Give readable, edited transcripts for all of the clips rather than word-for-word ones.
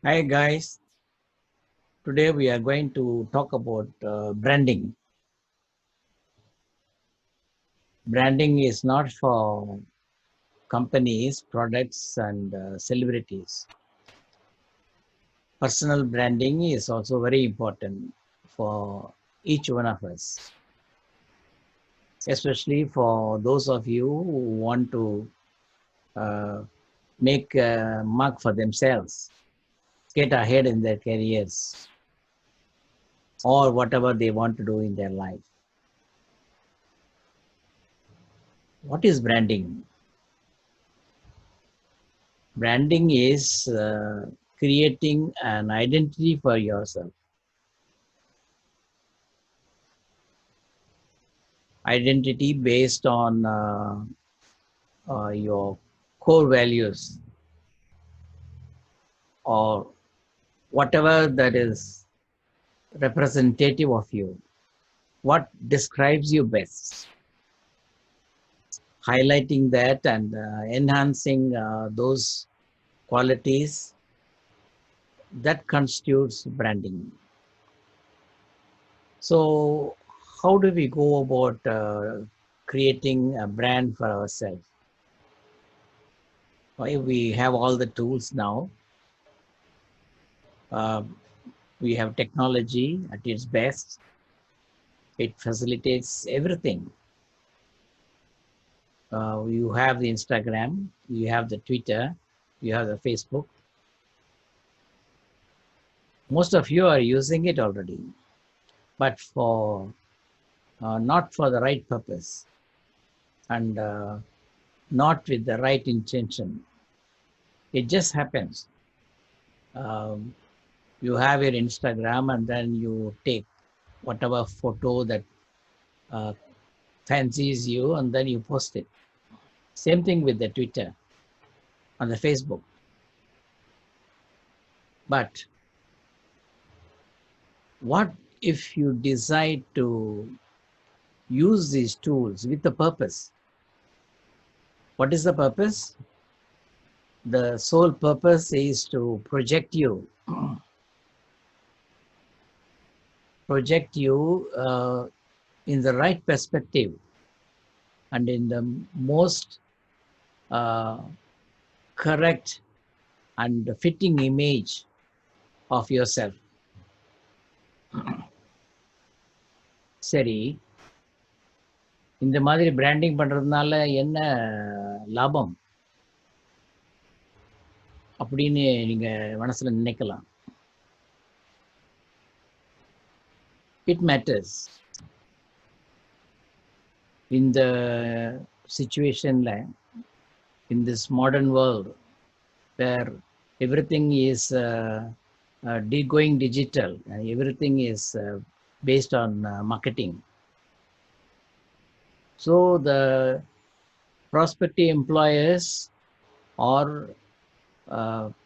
Hi guys, today we are going to talk about branding. Branding is not for companies, products, and celebrities. Personal branding is also very important for each one of us, especially for those of you who want to uh, make a mark for themselves, get ahead in their careers, or whatever they want to do in their life. What is branding? Branding is creating an identity for yourself. Identity based on your core values or whatever that is representative of you. What describes you best? Highlighting that and enhancing those qualities that constitutes branding. So, how do we go about creating a brand for ourselves? Why we have all the tools now. Uh, we have technology at its best. It facilitates everything. You have the Instagram, you have the Twitter, you have the Facebook. Most of you are using it already, but for not for the right purpose and not with the right intention. It just happens. Um, you have your Instagram and then you take whatever photo that uh, fancies you and then you post it. Same thing with the Twitter and the Facebook. But what if you decide to use these tools with a purpose? What is the purpose? The sole purpose is to project you in the right perspective and in the most uh, correct and fitting image of yourself. சரி, இந்த மாதிரி branding பண்றதுனால என்ன லாபம் அப்படின்னு நீங்க மனசுல நினைக்கலாம். It matters in the situation, in this modern world where everything is going digital and everything is based on marketing. So the prospective employers or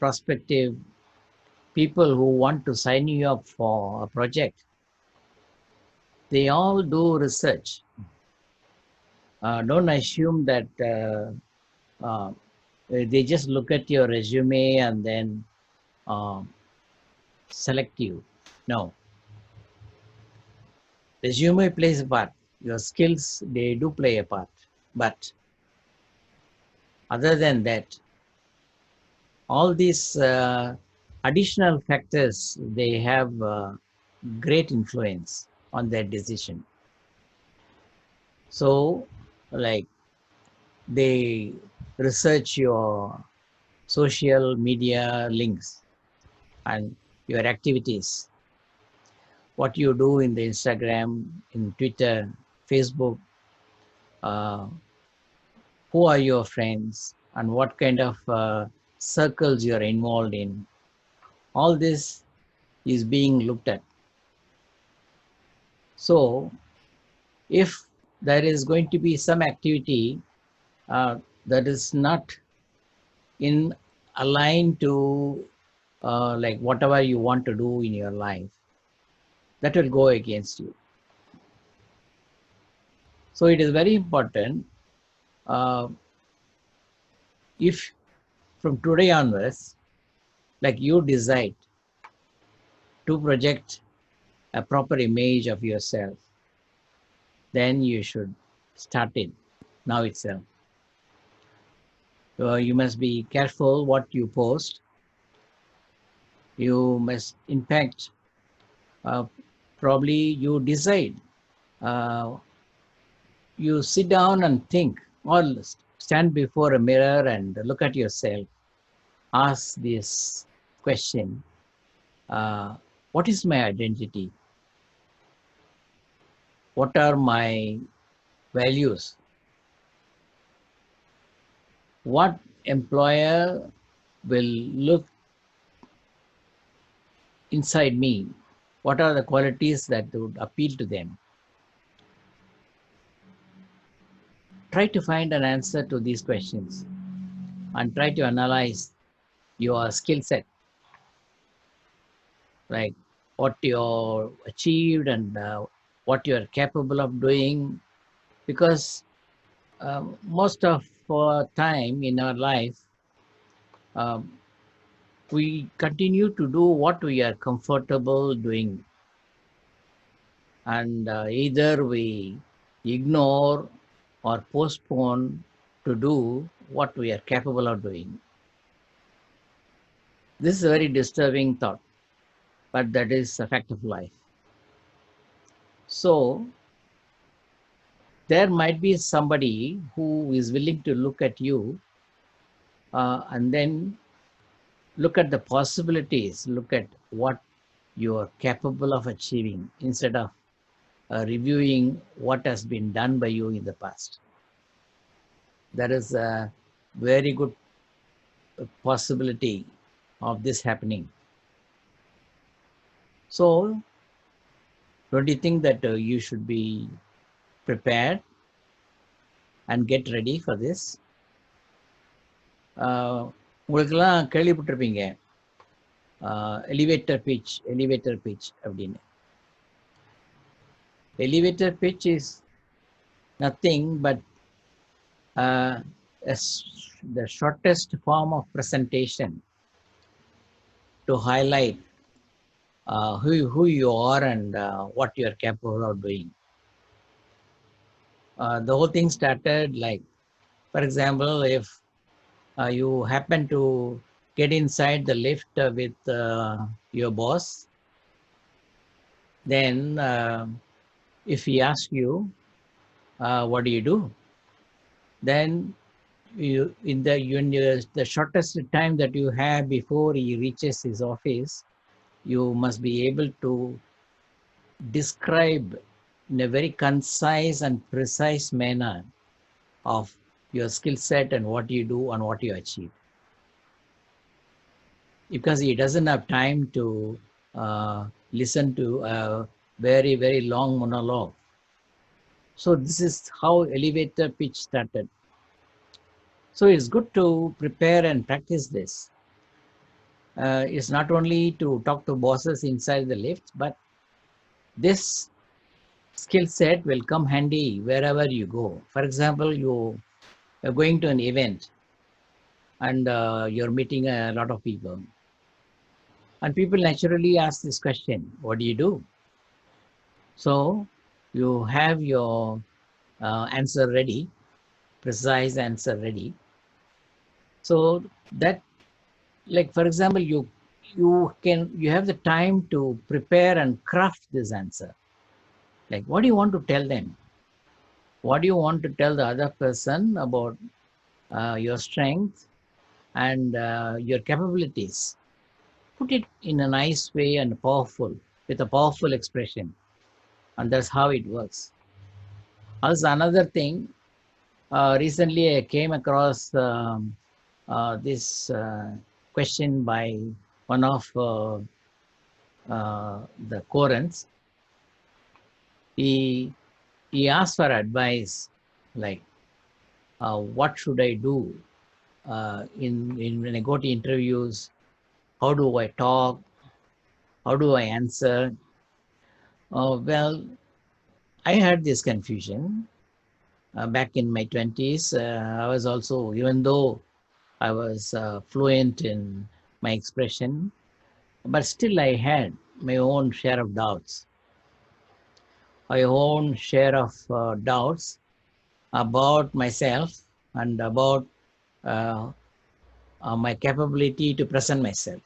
prospective people who want to sign you up for a project, they all do research. Don't assume that they just look at your resume and then uh, select you. No, resume plays a part. Your skills, they do play a part. But other than that, all these additional factors, they have great influence on their decision. So, like, they research your social media links and your activities, what you do in the Instagram, in Twitter, Facebook, uh, who are your friends, and what kind of circles you're involved in. All this is being looked at. So, if there is going to be some activity that is not in aligned to like whatever you want to do in your life, that will go against you. So it is very important uh, if from today onwards Like you decide to project a proper image of yourself, then you should start it now itself. You must be careful what you post. You must, in fact, uh, probably you decide. Uh, you sit down and think, or stand before a mirror and look at yourself. Ask this question: what is my identity? What are my values? What employer will look inside me? What are the qualities that would appeal to them? Try to find an answer to these questions and try to analyze your skill set, like what you achieved and what you are capable of doing. Because most of our time in our life, um, we continue to do what we are comfortable doing, and either we ignore or postpone to do what we are capable of doing. This is a very disturbing thought, but that is a fact of life. So there might be somebody who is willing to look at you and then look at the possibilities, look at what you are capable of achieving instead of reviewing what has been done by you in the past. There is a very good possibility of this happening. So, don't you think that you should be prepared and get ready for this? உங்களுக்கெல்லாம் கேள்விப்பட்டிருப்பீங்க elevator pitch அப்படின்னு. Elevator pitch is nothing but the shortest form of presentation to highlight who you are and what you are capable of doing. The whole thing started like, for example, if you happen to get inside the lift with your boss, then if he asks you, what do you do? Then you, in the shortest time that you have before he reaches his office, you must be able to describe in a very concise and precise manner of your skill set and what you do and what you achieve. Because he doesn't have time to listen to a very, very long monologue. So this is how elevator pitch started. So it's good to prepare and practice this. It's not only to talk to bosses inside the lift, but this skill set will come handy wherever you go. For example, you are going to an event and you're meeting a lot of people. And people naturally ask this question, what do you do? So you have your answer ready, precise answer ready. So that, like for example, you have the time to prepare and craft this answer. Like, what do you want to tell them? What do you want to tell the other person about your strength and your capabilities? Put it in a nice way and powerful, with a powerful expression. And that's how it works. Also, another thing, recently I came across this question by one of the Korans. He asked for advice, like, what should I do when I go to interviews? How do I talk? How do I answer? Well, I had this confusion back in my 20s. I was also, even though I was fluent in my expression, but still I had my own share of doubts, my own share of doubts about myself and about uh, my capability to present myself.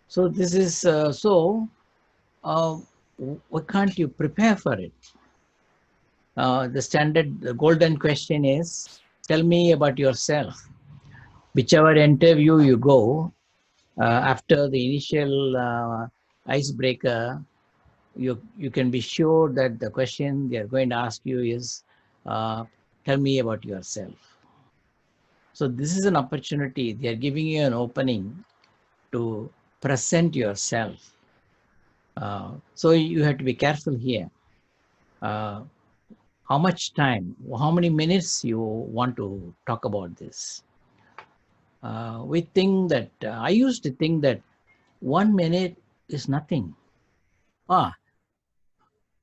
So this is uh, why can't you prepare for it? The standard, the golden question is, tell me about yourself. Whichever interview you go, after the initial icebreaker, you can be sure that the question they are going to ask you is, uh, tell me about yourself. So this is an opportunity. They are giving you an opening to present yourself. So you have to be careful here. Uh, how much time, how many minutes you want to talk about this? We think that, I used to think that 1 minute is nothing. Ah,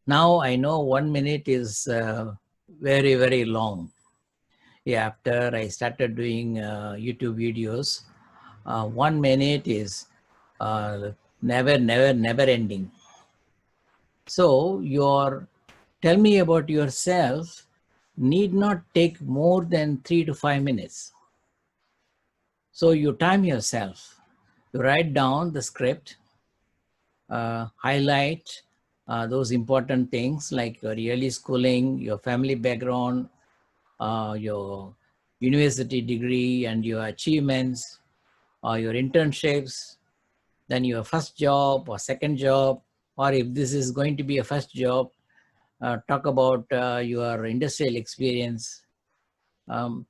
now I know 1 minute is very, very long. Yeah, after I started doing YouTube videos, 1 minute is never, never, never ending. So your tell me about yourself need not take more than 3 to 5 minutes. So you time yourself. You write down the script, highlight those important things like your early schooling, your family background, your university degree and your achievements, your internships, then your first job or second job, or if this is going to be a first job, talk about your industrial experience. Um,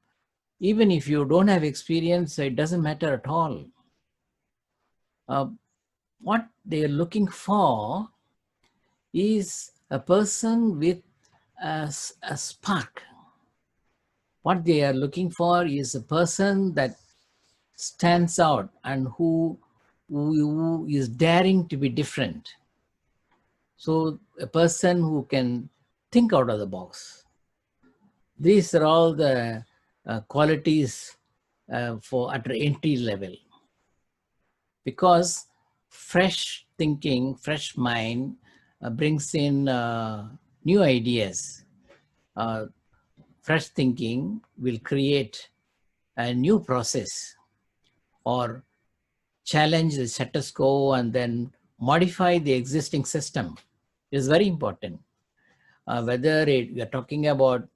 Even if you don't have experience, it doesn't matter at all. Uh, what they are looking for is a person with a spark. What they are looking for is a person that stands out and who is daring to be different. So a person who can think out of the box. These are all the qualities for at the entry level. Because fresh thinking, fresh mind brings in new ideas. Uh, Fresh thinking will create a new process or challenge the status quo and then modify the existing system. It is very important. Whether we are talking about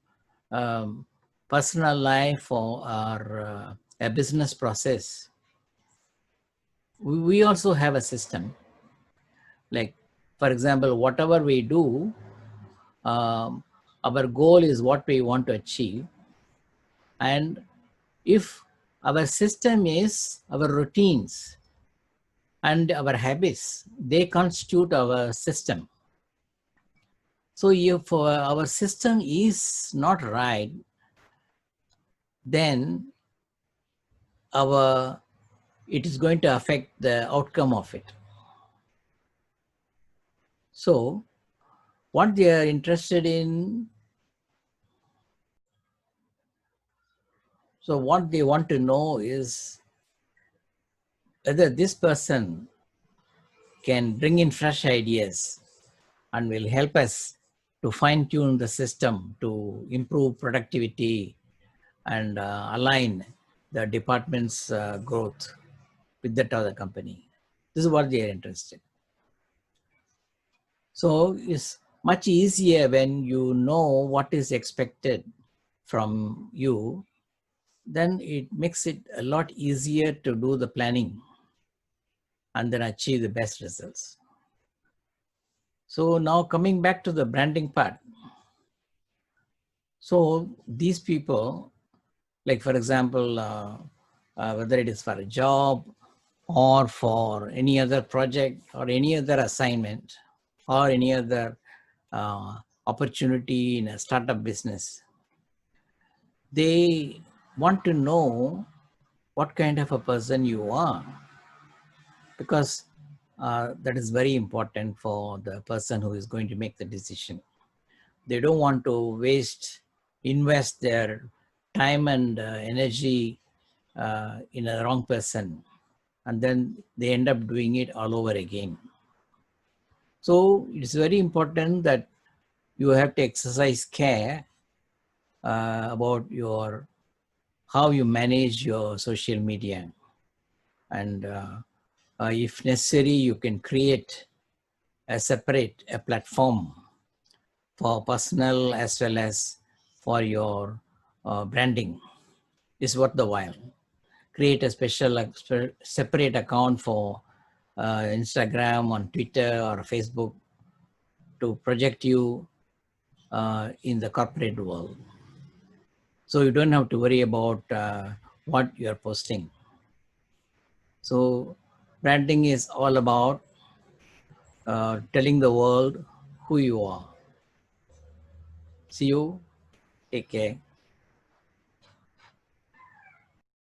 um, personal life or a business process, we also have a system. Like, for example, whatever we do, um, our goal is what we want to achieve. And if our system is our routines and our habits, they constitute our system. So if our system is not right, then it is going to affect the outcome of it. So what they are interested in, so what they want to know is whether this person can bring in fresh ideas and will help us to fine tune the system to improve productivity and align the department's growth with that of the company. This is what they are interested. So it's much easier when you know what is expected from you, then it makes it a lot easier to do the planning and then achieve the best results. So now coming back to the branding part. So these people, like for example, whether it is for a job or for any other project or any other assignment or any other opportunity in a startup business, they want to know what kind of a person you are, because that is very important for the person who is going to make the decision. They don't want to invest their time and energy in a wrong person, and then they end up doing it all over again. So it's very important that you have to exercise care about your how you manage your social media, and if necessary, you can create a separate platform for personal as well as for your branding. Is worth the while. Create a special separate account for Instagram, on Twitter or Facebook to project you in the corporate world. So you don't have to worry about what you're posting. So branding is all about telling the world who you are. See you. Take care.